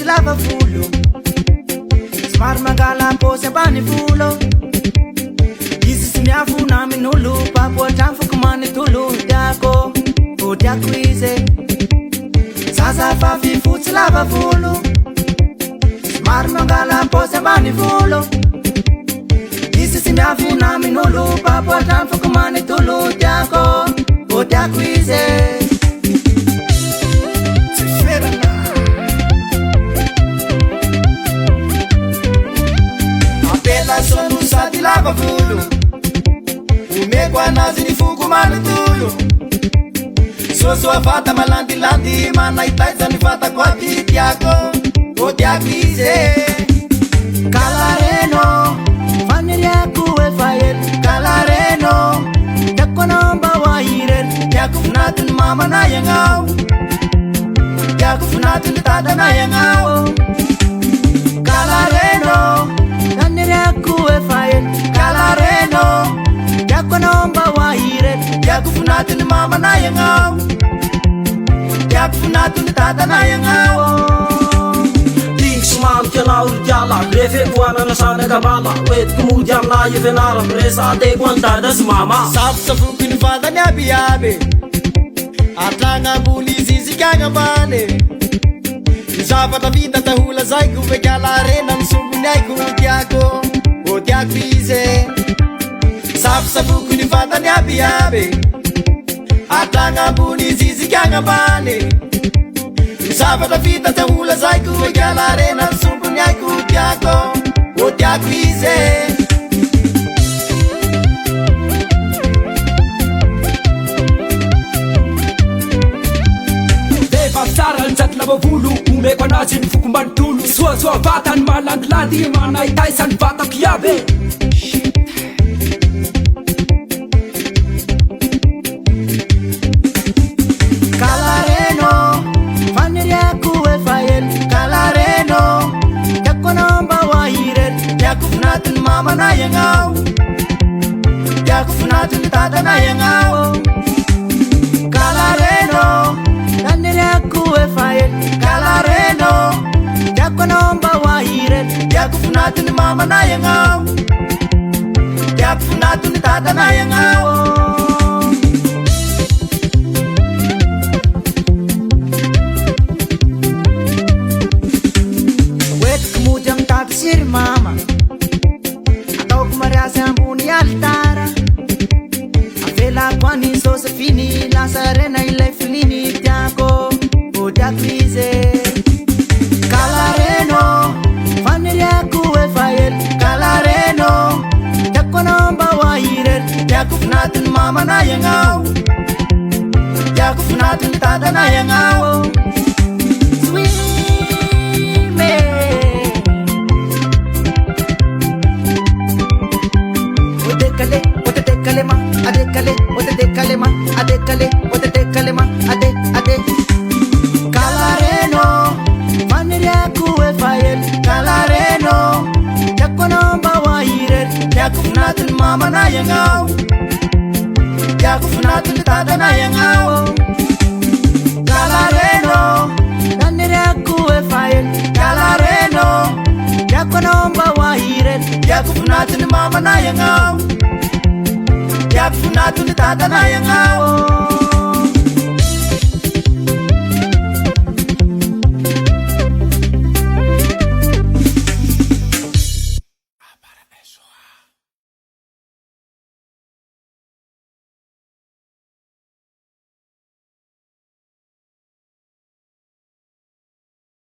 lava folo Smart mangala pose bani fulo Izi simiafu na minulu Papo tanfu kumani tulu Diako, o diako ize Sasa fafi futi lava folo Smart mangala pose bani fulo Izi simiafu na minulu Papo tanfu kumani tulu Diako, o diako ize Sonu sati lava fulu Umekwa nazi ni fuku malutuyo Soso afata malandi landi Mana itaisa ni fata kwa kiti yako Koti ya kize Kalareno Faniri ya kuwe fayel Kalareno Yako namba wa hirel Yako funatun mama na yangao Yako funatun tata na yangao Kalareno Kuwe fayel Kalareno Yako nomba wa hire Yako funatun mama na yangao Yako funatun tata na yangao Tiksman kena urjala Refe buana na sana kabala Wet kemudian na yevenara Resa te kwanta das mama Sapsa fukin fada nyabi yabe Atlanga buli zizi kanga bane Zapa ta vida ta hula zai kuwe Kalarena Msungu nyai kudiako Otia krize Sapsa buku ni fata nyabi yabe Atanga buni zizi kanga bane Zapa ta vida ta hula zai kuwe Kalarena Msungu nyai kudiako Otia krize Saran jat lava vulu Umekwa nazi mfukumban tulu Sua vatan malandlandi Mana itaisan vata kiabe Kalareno Faniri ya kuwe fayel Kalareno Yako nomba wa hirel Yako funatun mama na yangao Yako funatun tata na yangao Kalareno Kuwe fayel Kalareno Yako nomba wa hirel Yako funatun mama na yangao Yako funatun tata na yangao Wet kemudian taksir mama Atau kumariasa ambuni altara Avela kwani sosa fini La sarena ile filini Diako krize Kalareno Faniri ya kuwe fayel Kalareno Yako nomba wa hirel Yako funatun mama na yangao Yako funatun tata na yangao Swime Odekale, odekale ma Adekale, odekale ma Adekale, odekale ma Ade Kalareno Faniri ya kuwe fayel Kalareno Yako nomba wa hirel Yako funatun mama na yangao Yako funatun tata na yangao Kalareno Faniri ya kuwe fayel Kalareno Yako nomba wa hirel Yako funatun mama na yangao Yako funatun tata na yangao